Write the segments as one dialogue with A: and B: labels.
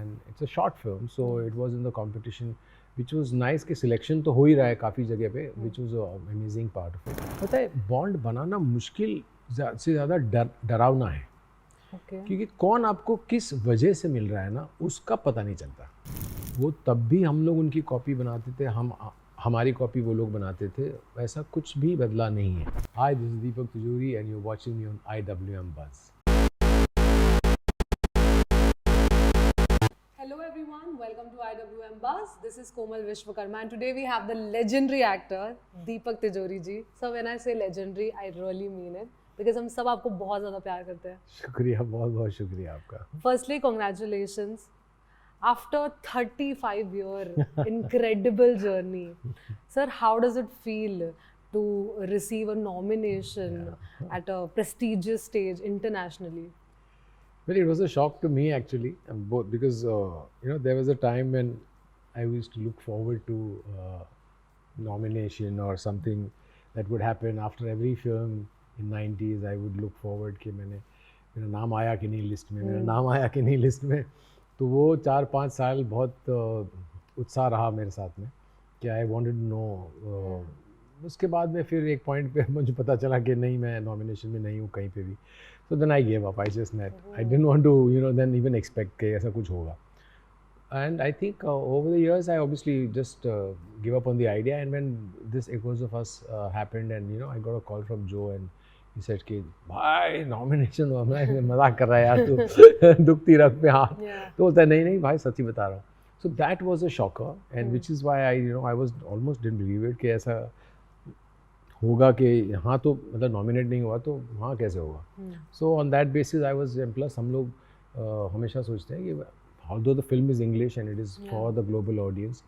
A: And it's a short film, so it was in the competition which was nice कि selection तो हो ही रहा है काफ़ी जगह पे, which was amazing part of it. पता है बॉन्ड बनाना मुश्किल से ज़्यादा डरावना है,
B: Okay.
A: क्योंकि कौन आपको किस वजह से मिल रहा है ना, उसका पता नहीं चलता. वो तब भी हम लोग उनकी कॉपी बनाते थे, हम हमारी कॉपी वो लोग बनाते थे, वैसा कुछ भी बदला नहीं है. हाय, this is Deepak Tijori and you are watching me on IWM Buzz.
B: Hello everyone, welcome to IWM Buzz. This is Komal Vishwakarma and today we have the legendary actor Deepak Tijori ji. So when I say legendary, I really mean it because हम सब आपको बहुत ज़्यादा प्यार करते हैं.
A: शुक्रिया, बहुत बहुत शुक्रिया आपका.
B: Firstly, congratulations. After 35-year incredible journey, sir, how does it feel to receive a nomination at a prestigious stage internationally?
A: Well, it was a shock to me actually, both because there was a time when I used to look forward to nomination or something that would happen after every film in 90s. I would look forward कि मेरा नाम आया कि नहीं list में, मेरा नाम आया कि नहीं लिस्ट में. तो वो 4-5 साल बहुत उत्साह रहा मेरे साथ में कि आई वांटेड टू नो. उसके बाद में फिर एक पॉइंट पे मुझे पता चला कि नहीं, मैं नॉमिनेशन में नहीं हूँ कहीं पे भी. So then I gave up. I just net. I didn't want to, then even expect कि ऐसा कुछ होगा. And I think over the years, I obviously just give up on the idea. And when this Echoes of Us happened, and I got a call from Joe, and he said कि भाई nomination हुआ. मैं मजाक कर रहा है यार, तू दुखती रख पे हाथ. तो बोलता है नहीं भाई, सच्ची बता रहा हूँ. So that was a shocker, and which is why I was almost didn't believe it कि ऐसा होगा कि हाँ, तो मतलब नॉमिनेट नहीं हुआ तो वहाँ कैसे होगा. So on that basis I was, plus हम लोग हमेशा सोचते हैं कि although the film is English and it is for the global audience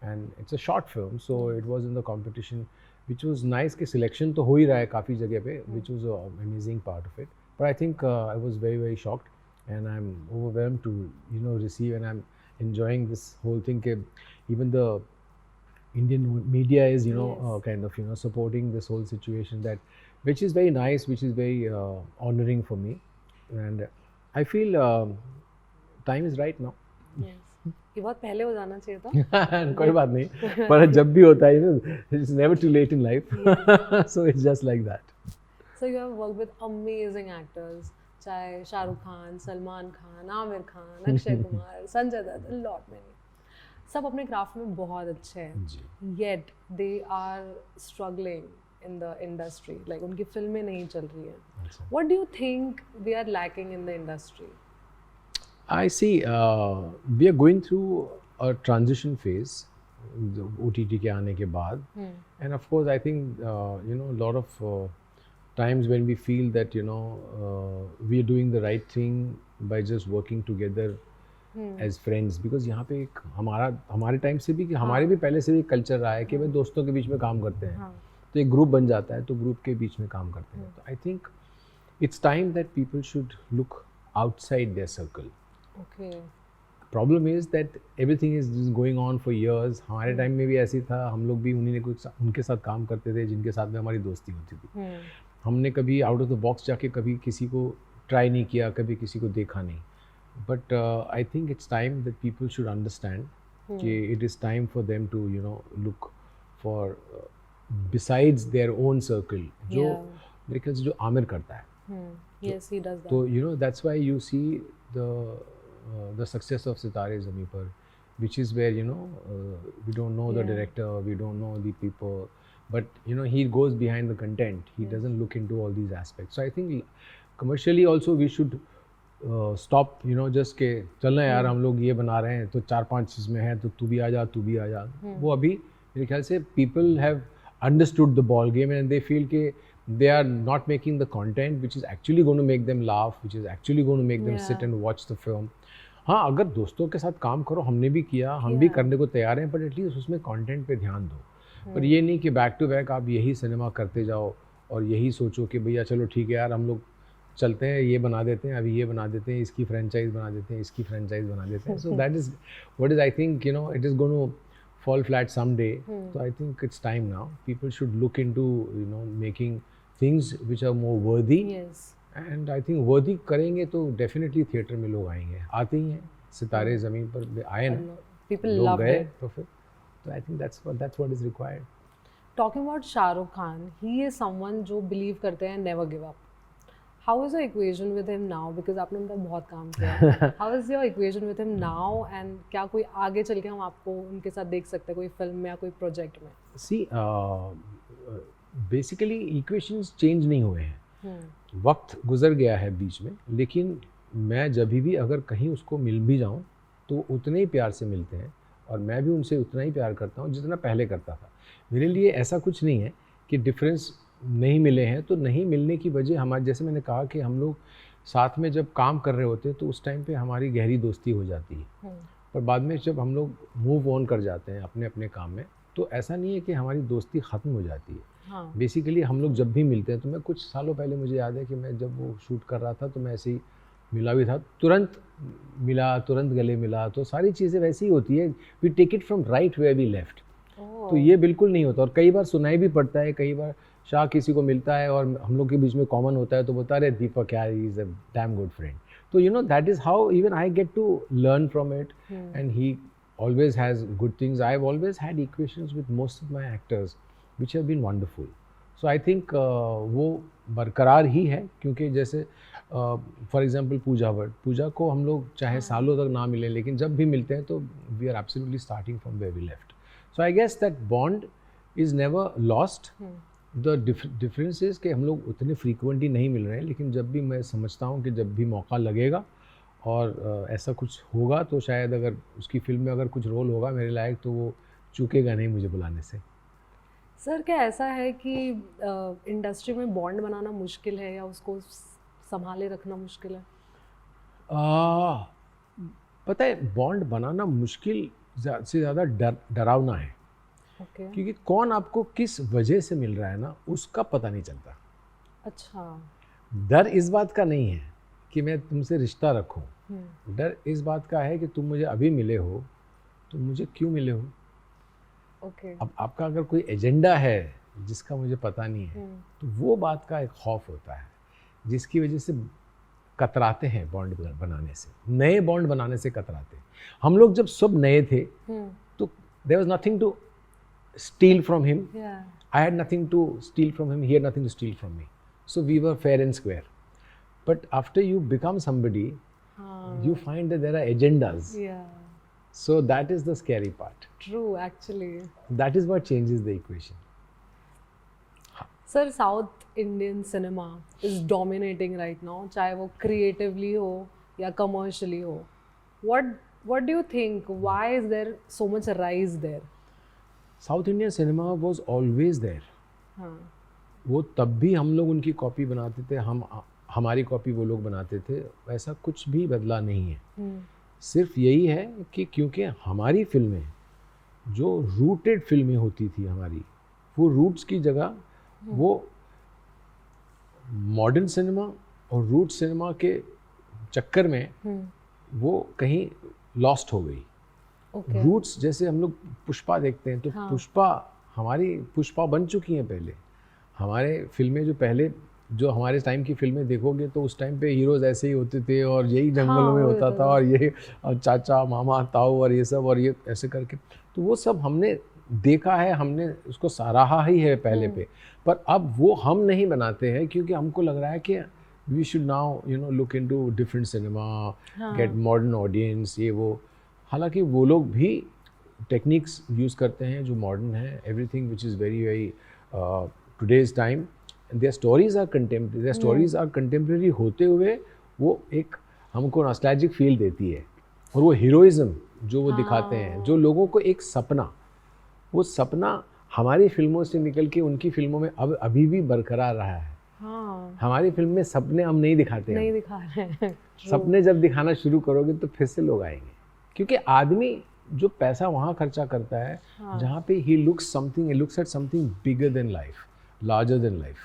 A: and it's a short film, so it was in the competition, which was nice कि selection तो हो ही रहा है काफ़ी जगह पे, which was an amazing part of it. But I think I was very very shocked and I'm overwhelmed to receive, and I'm enjoying this whole thing कि even the Indian media is kind of supporting this whole situation, that which is very nice, which is very honoring for me, and I feel time is right now.
B: Yes. ये बहुत पहले हो जाना चाहिए था.
A: कोई बात नहीं, पर जब भी होता है it's never too late in life. So it's just like that.
B: So you have worked with amazing actors, चाहे Shahrukh Khan, Salman Khan, Aamir Khan, Akshay Kumar, Sanjay Dutt, a lot many. सब अपने क्राफ्ट में बहुत अच्छे हैं. Yet they are struggling in the industry. Like उनकी फिल्में नहीं चल रही हैं. What do you think we are lacking in the industry?
A: I see. We are going through a transition phase, the OTT के आने के बाद, and of course I think a lot of times when we feel that we are doing the right thing by just working together as friends, because यहाँ पे एक हमारे time से भी कि हमारे भी पहले से भी कल्चर रहा है कि भाई दोस्तों के बीच में काम करते हैं, तो एक ग्रुप बन जाता है, तो ग्रुप के बीच में काम करते हैं. तो I think it's time that people should look outside their circle.
B: Okay.
A: Problem is that everything is going on for years. हमारे टाइम में भी ऐसी था, हम लोग भी उनके साथ काम करते थे जिनके साथ में हमारी दोस्ती होती थी. हमने कभी आउट ऑफ द बॉक्स जाके कभी किसी को ट्राई नहीं किया, कभी किसी को देखा नहीं. But I think it's time that people should understand कि it is time for them to look for besides their own circle, जो मेरे ख्याल से जो आमिर करता है.
B: Yes, he does that.
A: तो that's why you see the success of Sitare Zameen Par, which is where we don't know the director, we don't know the people, but he goes behind the content. He doesn't look into all these aspects. So I think commercially also we should stop just के चलना यार, हम लोग ये बना रहे हैं तो 4-5 चीज़ में है, तो तू भी आ जा. वो अभी मेरे ख्याल से people have understood the ball game and they feel कि they are not making the content which is actually going to make them laugh, which is actually going to make them sit and watch the film. हाँ, अगर दोस्तों के साथ काम करो, हमने भी किया, हम भी करने को तैयार हैं, बट एटलीस्ट उसमें कंटेंट पे ध्यान दो. पर ये नहीं कि बैक टू बैक आप यही सिनेमा करते जाओ और यही सोचो कि भैया चलो ठीक है यार, हम लोग चलते हैं, ये बना देते हैं, अभी ये बना देते हैं, इसकी फ्रेंचाइज बना देते हैं, इसकी फ्रेंचाइज बना देते हैं. So that is what is I think it is going to fall flat someday. So I think it's time now. People should look into making things which are more worthy.
B: Yes.
A: And I think worthy करेंगे तो definitely theatre में लोग आएंगे, आते ही हैं. सितारे ज़मीन पर आए ना,
B: पीपल
A: लोग
B: लव
A: गए,
B: इट.
A: तो फिर तो I think that's what is required.
B: Talking about Shah Rukh Khan, he is someone जो believe करते हैं never give up. How is your equation with him now? Because आपने उनका बहुत काम किया है. How is your equation with him now? And क्या कोई आगे चल के हम आपको उनके साथ देख सकते हैं कोई फिल्म में या कोई प्रोजेक्ट में?
A: सी बेसिकली इक्वेशंस चेंज नहीं हुए हैं. वक्त गुजर गया है बीच में, लेकिन मैं जब भी अगर कहीं उसको मिल भी जाऊं तो उतने ही प्यार से मिलते हैं, और मैं भी उनसे उतना ही प्यार करता हूं जितना पहले करता था. मेरे लिए ऐसा कुछ नहीं है कि डिफरेंस नहीं मिले हैं. तो नहीं मिलने की वजह हमारे, जैसे मैंने कहा कि हम लोग साथ में जब काम कर रहे होते हैं तो उस टाइम पे हमारी गहरी दोस्ती हो जाती है, पर बाद में जब हम लोग मूव ऑन कर जाते हैं अपने अपने काम में, तो ऐसा नहीं है कि हमारी दोस्ती ख़त्म हो जाती है. बेसिकली हम लोग जब भी मिलते हैं, तो मैं कुछ सालों पहले मुझे याद है कि मैं जब वो शूट कर रहा था तो मैं ऐसे ही मिला भी था, तुरंत मिला, तुरंत गले मिला. तो सारी चीज़ें वैसी ही होती है. We take it from right where we left. तो ये बिल्कुल नहीं होता. और कई बार सुनाई भी पड़ता है, कई बार शाह किसी को मिलता है और हम लोग के बीच में कॉमन होता है तो बोलता है, अरे दीपक यार, he is a damn good friend. तो you know that is how even I get to learn from it. And he always has good things. I've always had equations with most of my actors which have been wonderful. So I think वो बरकरार ही है, क्योंकि जैसे for example पूजा को हम लोग चाहे सालों तक ना मिलें, लेकिन जब भी मिलते हैं तो we are absolutely starting from where we left. So I guess that bond is never lost. The difference is कि हम लोग उतने फ्रीक्वेंटली नहीं मिल रहे हैं, लेकिन जब भी मैं समझता हूँ कि जब भी मौका लगेगा और ऐसा कुछ होगा तो शायद अगर उसकी फिल्म में अगर कुछ रोल होगा मेरे लायक, तो वो चूकेगा नहीं मुझे बुलाने से.
B: सर, क्या ऐसा है कि इंडस्ट्री में बॉन्ड बनाना मुश्किल है या उसको संभाले रखना मुश्किल है?
A: पता है, बॉन्ड बनाना मुश्किल से ज़्यादा डरावना है. क्योंकि कौन आपको किस वजह से मिल रहा है ना, उसका पता नहीं चलता.
B: अच्छा.
A: डर इस बात का नहीं है कि मैं तुमसे रिश्ता रखूं. डर इस बात का है कि तुम मुझे अभी मिले हो तो मुझे क्यों मिले हो. अब आपका अगर कोई एजेंडा है जिसका मुझे पता नहीं है, तो वो बात का एक खौफ होता है जिसकी वजह से कतराते हैं बॉन्ड बनाने से. नए बॉन्ड बनाने से कतराते हैं. हम लोग जब सब नए थे तो there was nothing to steal from him. I had nothing to steal from him. He had nothing to steal from me. So we were fair and square. But after you become somebody, you find that there are agendas. So that is the scary part.
B: True, actually.
A: That is what changes the equation.
B: Sir, South Indian cinema is dominating right now, चाहे वो creatively हो या commercially हो. What do you think? Why is there so much rise there?
A: South Indian cinema was always there. वो तब भी हम लोग उनकी कॉपी बनाते थे, हम हमारी कॉपी वो लोग बनाते थे. ऐसा कुछ भी बदला नहीं है. सिर्फ यही है कि क्योंकि हमारी फिल्में जो रूटेड फिल्में होती थी हमारी, वो रूट्स की जगह वो मॉडर्न सिनेमा और रूट सिनेमा के चक्कर में वो कहीं लॉस्ट हो गई. रूट्स जैसे हम लोग पुष्पा देखते हैं तो हमारी पुष्पा बन चुकी हैं पहले. हमारे फिल्में जो पहले जो हमारे टाइम की फिल्में देखोगे तो उस टाइम पे हीरोज़ ऐसे ही होते थे और यही जंगलों में होता था और ये चाचा मामा ताऊ और ये सब और ये ऐसे करके. तो वो सब हमने देखा है, हमने उसको सराहा ही है पहले पे. पर अब वो हम नहीं बनाते हैं क्योंकि हमको लग रहा है कि we should now look into different cinema, get modern audience, ये वो. हालांकि वो लोग भी टेक्निक्स यूज़ करते हैं जो मॉडर्न है. Everything which is very very today's time. Their stories are contemporary होते हुए वो एक हमको नॉस्टैल्जिक फील देती है. और वो हीरोइज़्म जो वो दिखाते हैं, जो लोगों को एक सपना, वो सपना हमारी फिल्मों से निकल के उनकी फिल्मों में अब अभी भी बरकरार रहा है. हमारी फिल्म में सपने हम नहीं दिखाते हैं.
B: नहीं दिखा रहे हैं.
A: सपने जब दिखाना शुरू करोगे तो फिर से लोग आएंगे. क्योंकि आदमी जो पैसा वहाँ खर्चा करता है जहाँ पे he looks at something bigger than life, larger than life.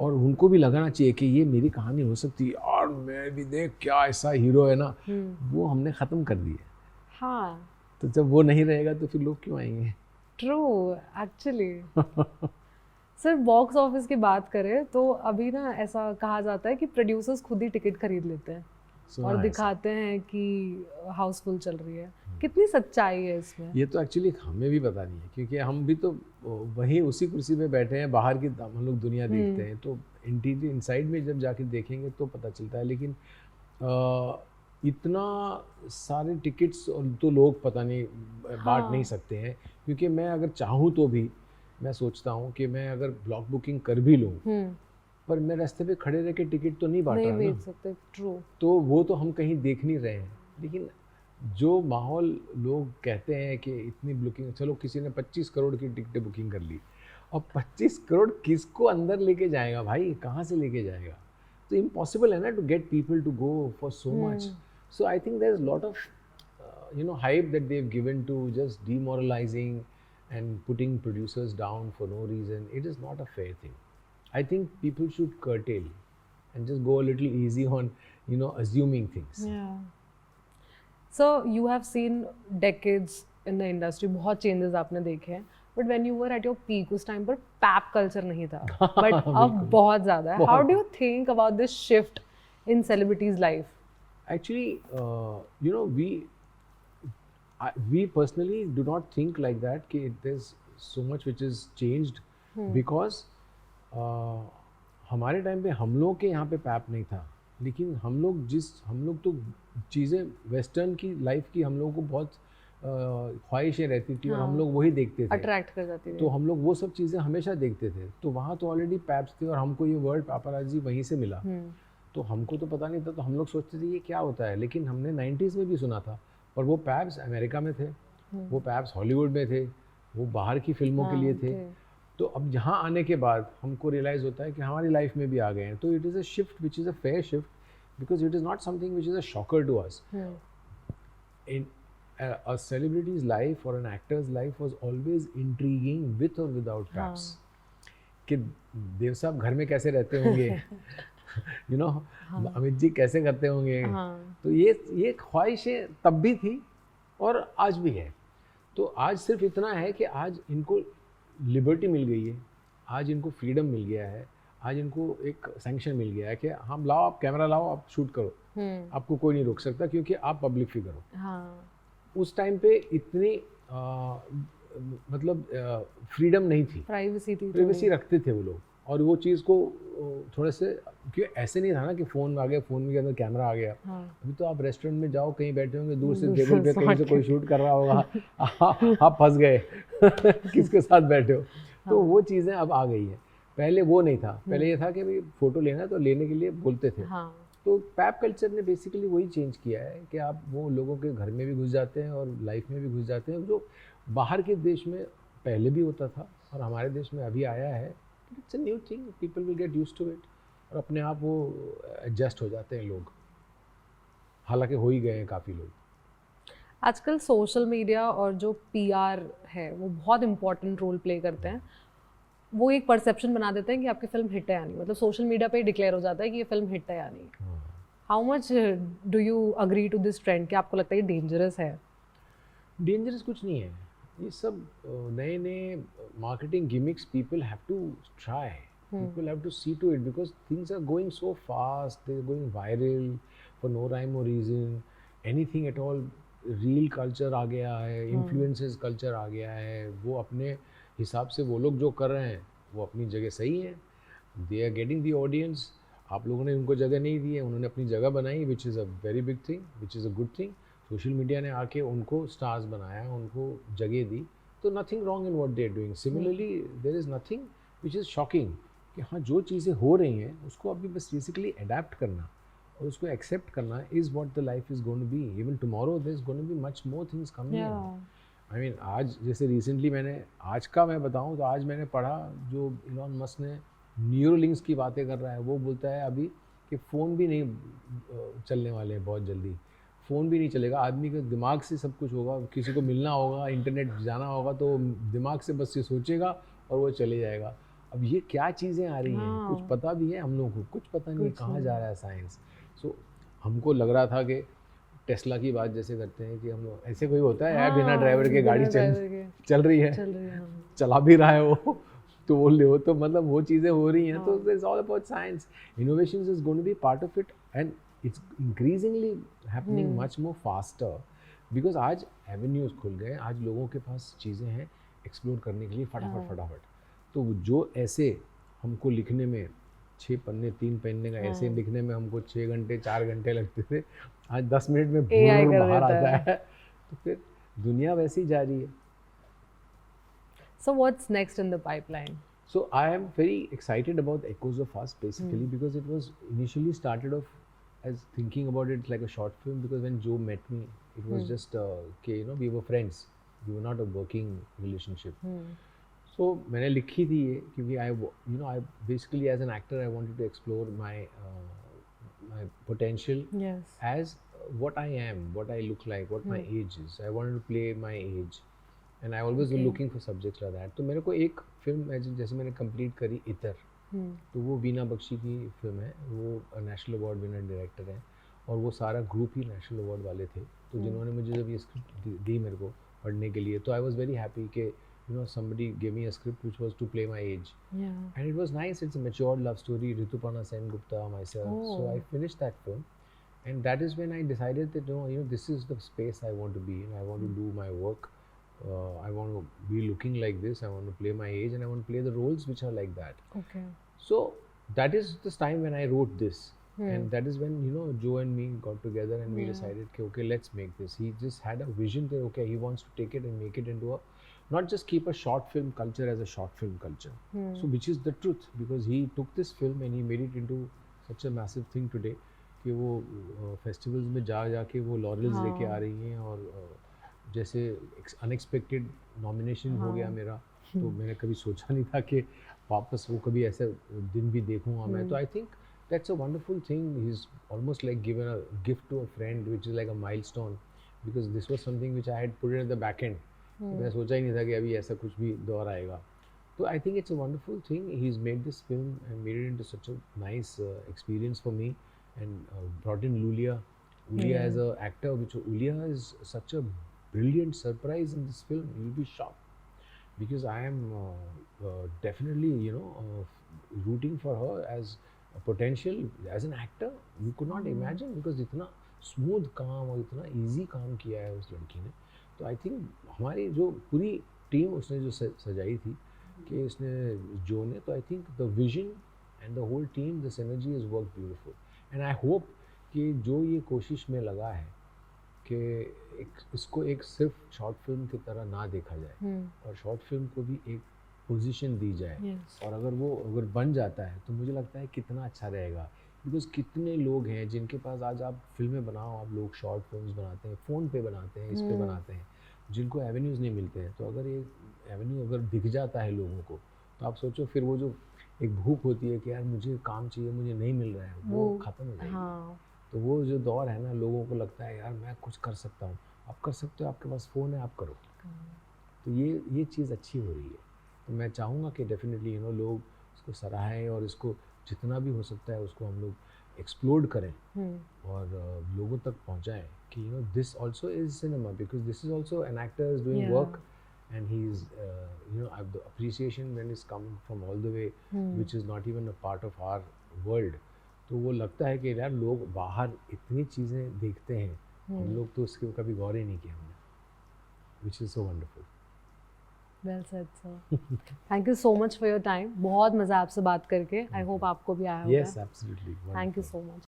A: और उनको भी लगाना चाहिए कि ये मेरी कहानी हो सकती है और मैं भी देख क्या ऐसा हीरो है ना. वो हमने ख़त्म कर दिया. तो जब वो नहीं रहेगा तो फिर लोग क्यों आएंगे.
B: True, actually. Sir, box office की बात करें तो अभी ना ऐसा कहा जाता है कि प्रोड्यूसर्स खुद ही टिकट खरीद लेते हैं.
A: सुना
B: और
A: है
B: दिखाते हैं कि हाउसफुल चल रही है। कितनी सच्चाई है इसमें?
A: ये तो एक्चुअली हमें भी पता नहीं है, क्योंकि हम भी तो वहीं उसी कुर्सी पे बैठे हैं, बाहर की हम लोग दुनिया देखते हैं, तो इंटीरियर इनसाइड में जब जाके देखेंगे तो पता चलता है। लेकिन इतना सारे टिकट्स तो लोग पता नहीं बांट नहीं सकते हैं, क्योंकि मैं अगर चाहूँ तो भी मैं सोचता हूँ कि मैं अगर ब्लॉक बुकिंग कर भी लूँ, पर मैं रास्ते पे खड़े रह के टिकट तो नहीं बांट रहा ना।
B: नहीं बेच सकते, ट्रू।
A: तो वो तो हम कहीं देख नहीं रहे हैं। लेकिन जो माहौल लोग कहते हैं कि इतनी बुकिंग, चलो किसी ने 25 करोड़ की टिकट बुकिंग कर ली, और 25 करोड़ किसको अंदर लेके जाएगा भाई, कहाँ से लेके जाएगा? तो इम्पॉसिबल है ना to get people to go for so much. So I think there is lot of hype that they've given to just demoralizing and putting producers down for no reason. It is not a fair thing. I think people should curtail and just go a little easy on assuming things.
B: Yeah. So you have seen decades in the industry, बहुत changes आपने देखे हैं, but when you were at your peak उस time पर pipe culture नहीं था, but अब बहुत ज़्यादा है. How do you think about this shift in celebrities' life?
A: Actually, we personally do not think like that कि there's so much which is changed because हमारे टाइम पे हम लोग के यहाँ पे पैप नहीं था, लेकिन हम लोग तो चीज़ें वेस्टर्न की लाइफ की हम लोगों को बहुत ख्वाहिशें रहती थी, और हम लोग वही देखते थे,
B: अट्रैक्ट कर जाती थी,
A: तो हम लोग वो सब चीज़ें हमेशा देखते थे। तो वहाँ तो ऑलरेडी पैप्स थे, और हमको ये वर्ड पापाराजी वहीं से मिला, तो हमको तो पता नहीं था, तो हम लोग सोचते थे ये क्या होता है। लेकिन हमने 90s में भी सुना था, पर वो पैप्स अमेरिका में थे, वो पैप्स हॉलीवुड में थे, वो बाहर की फिल्मों के लिए थे। तो अब यहाँ आने के बाद हमको रियलाइज़ होता है कि हमारी लाइफ में भी आ गए हैं। तो it is a shift which is a fair shift, because it is not something which is a shocker to us. In a celebrity's life or an actor's life was always intriguing with or without paps. कि देव साहब घर में कैसे रहते होंगे, अमित जी कैसे करते होंगे। तो ये ख्वाहिशें तब भी थी और आज भी है। तो आज सिर्फ इतना है कि आज इनको लिबर्टी मिल गई है, आज इनको फ्रीडम मिल गया है, आज इनको एक सैंक्शन मिल गया है कि हम लाओ, आप कैमरा लाओ, आप शूट करो, आपको कोई नहीं रोक सकता, क्योंकि आप पब्लिक फिगर हो। उस टाइम पे इतनी मतलब फ्रीडम नहीं थी, प्राइवेसी रखते थे वो लोग, और वो चीज़ को थोड़े से, क्योंकि ऐसे नहीं था ना कि फ़ोन आ गया, फ़ोन के अंदर कैमरा आ गया। अभी तो आप रेस्टोरेंट में जाओ, कहीं बैठे होंगे, दूर से टेबल पे कहीं से कोई शूट कर रहा होगा, आप फंस गए किसके साथ बैठे हो। तो वो चीज़ें अब आ गई हैं, पहले वो नहीं था। पहले ये था कि भाई फ़ोटो लेना है तो लेने के लिए बोलते थे। तो पैप कल्चर ने बेसिकली वही चेंज किया है कि आप वो लोगों के घर में भी घुस जाते हैं और लाइफ में भी घुस जाते हैं, जो बाहर के देश में पहले भी होता था और हमारे देश में अभी आया है। It's a new thing, people will get used to it, और अपने आप वो एडजस्ट हो जाते हैं लोग, हालांकि हो ही गए हैं काफ़ी लोग।
B: आजकल सोशल मीडिया और जो पीआर है वो बहुत इंपॉर्टेंट रोल प्ले करते हैं। वो एक परसेप्शन बना देते हैं कि आपकी फिल्म हिट है या नहीं, मतलब सोशल मीडिया पे ही डिक्लेयर हो जाता है कि ये फिल्म हिट है या नहीं। How much do you agree to this trend? कि आपको लगता है ये डेंजरस है?
A: डेंजरस कुछ नहीं है, ये सब नए नए marketing gimmicks people have to try, people have to see to it, because things are going so fast, they are going viral for no rhyme और reason, anything at all. Reel culture आ गया है, influencers culture आ गया है, वो अपने हिसाब से वो लोग जो कर रहे हैं वो अपनी जगह सही है, they are getting the audience. आप लोगों ने उनको जगह नहीं दी है, उन्होंने अपनी जगह बनाई, which is a very big thing, which is a good thing. Social media ने आके उनको स्टार्स बनाया, उनको जगह दी, तो nothing wrong in what they are doing. Similarly there is nothing which is shocking कि हाँ, जो चीज़ें हो रही हैं उसको अभी बस बेसिकली अडेप्ट करना और उसको एक्सेप्ट करना is what the life is going to be. Even tomorrow there is going to be much more things coming. I mean आज जैसे रिसेंटली आज का मैं बताऊं तो आज मैंने पढ़ा, जो इलॉन मस्क ने न्यूरोलिंक्स की बातें कर रहा है, वो बोलता है अभी कि फ़ोन भी नहीं चलने वाले हैं बहुत जल्दी, फ़ोन भी नहीं चलेगा, आदमी के दिमाग से सब कुछ होगा, किसी को मिलना होगा, इंटरनेट जाना होगा तो दिमाग से बस ये सोचेगा और वो चले जाएगा। अब ये क्या चीज़ें आ रही हैं, कुछ पता भी है हम लोगों को, कुछ पता नहीं कहाँ जा रहा है साइंस। सो हमको लग रहा था कि टेस्ला की बात जैसे करते हैं कि हम लोग ऐसे कोई होता है यार, बिना ड्राइवर के गाड़ी चल रही है, चला भी रहा है वो, तो वो ले तो मतलब वो चीज़ें हो रही हैं। तो it's all about science, innovation is going to be part of it, and it's increasingly happening much more faster because आज avenues खुल गए, आज लोगों के पास चीज़ें हैं एक्सप्लोर करने के लिए फटाफट। तो जो ऐसे हमको लिखने में 6 पन्ने 3 पन्ने का ऐसे लिखने में हमको 6 घंटे 4 घंटे लगते थे, आज 10 मिनट में
B: AI कर
A: बाहर
B: देता
A: आता
B: है।
A: है। तो फिर दुनिया वैसी जा रही है।
B: So what's next in the pipeline?
A: So I am very excited about Echoes of Us basically because it was initially started off as thinking about it like a short film because when Joe met me, it was just okay, you know, we were friends, we were not a working relationship. So मैंने लिखी थी ये क्योंकि I basically as an actor I wanted to explore my potential as what I am, what I look like, what my age is. I wanted to play my age. And I always was looking for subjects like that. तो मेरे को एक film जैसे मैंने complete करी इतर, तो वो वीना बख्शी की फिल्म है, वो नेशनल अवार्ड विनर डायरेक्टर है और वो सारा ग्रुप ही नेशनल अवार्ड वाले थे। तो जिन्होंने मुझे जब ये स्क्रिप्ट दी मेरे को पढ़ने के लिए, तो आई वॉज वेरी हैप्पी कि you know somebody gave me a script which was to play my age. And it was nice. It's a mature love story, Rituparna Sengupta, myself. So I finished that film. And that is when I decided that you know this is the space I want to be in. I want to do my work. I want to be looking like this. I want to play my age and I want to play the roles which are like that.
B: Okay.
A: So that is the time when I wrote this. And that is when you know Joe and me got together and we decided okay, let's make this. He just had a vision that okay, he wants to take it and make it into a not just keep a short film culture as a short film culture. So which is the truth because he took this film and he made it into such a massive thing today कि वो festivals में जाके वो laurels लेके आ रही हैं और जैसे अनएक्सपेक्टेड नॉमिनेशन हो गया मेरा, तो मैंने कभी सोचा नहीं था कि वापस वो कभी ऐसे दिन भी देखूंगा मैं। तो I think that's a wonderful thing. He's almost like given a gift to a friend which is like a milestone because this was something which I had put it at the back end. मैं सोचा ही नहीं था कि अभी ऐसा कुछ भी दौर आएगा। तो I think it's a wonderful thing. He's made this film and made it into such a nice experience for me and brought in Lulia as a actor, which Lulia is such a brilliant surprise in this film. You'll be shocked because I am definitely you know rooting for her as a potential as an actor. You could not imagine because इतना smooth काम और इतना easy काम किया है उस लड़की ने। तो आई थिंक हमारी जो पूरी टीम उसने जो सजाई थी कि इसने जो ने, तो I think the vision and the whole team the synergy is work beautiful and I hope कि जो ये कोशिश में लगा है कि इसको एक सिर्फ शॉर्ट फिल्म की तरह ना देखा जाए और शॉर्ट फिल्म को भी एक पोजीशन दी जाए और अगर बन जाता है तो मुझे लगता है कितना अच्छा रहेगा बिकॉज कितने लोग हैं जिनके पास आज आप फिल्में बनाओ, आप लोग शॉर्ट फिल्म्स बनाते हैं, फ़ोन पे बनाते हैं, इस पे बनाते हैं, जिनको एवेन्यूज़ नहीं मिलते हैं। तो अगर ये एवेन्यू अगर दिख जाता है लोगों को तो आप सोचो फिर वो जो एक भूख होती है कि यार मुझे काम चाहिए, मुझे नहीं मिल रहा है, वो ख़त्म हो जाएगी। तो वो जो दौर है ना, लोगों को लगता है यार मैं कुछ कर सकता हूँ। आप कर सकते हो, आपके पास फ़ोन है, आप करो। तो ये चीज़ अच्छी हो रही है। तो मैं चाहूँगा कि डेफिनेटली यू नो लोग इसको सराहें और इसको जितना भी हो सकता है उसको हम लोग एक्सप्लोर करें और लोगों तक पहुँचाएं कि you know this also is cinema because this is also an actor is doing work and he's you know the appreciation when it's come from all the way which is not even a part of our world. तो वो लगता है कि यार लोग बाहर इतनी चीज़ें देखते हैं, हम लोग तो उसके कभी गौर ही नहीं किया हमने, which is so wonderful.
B: Well said, sir. Thank you so much for your time. बहुत मज़ा आपसे बात करके. I hope आपको भी आया होगा.
A: Yes, absolutely.
B: Thank you so much.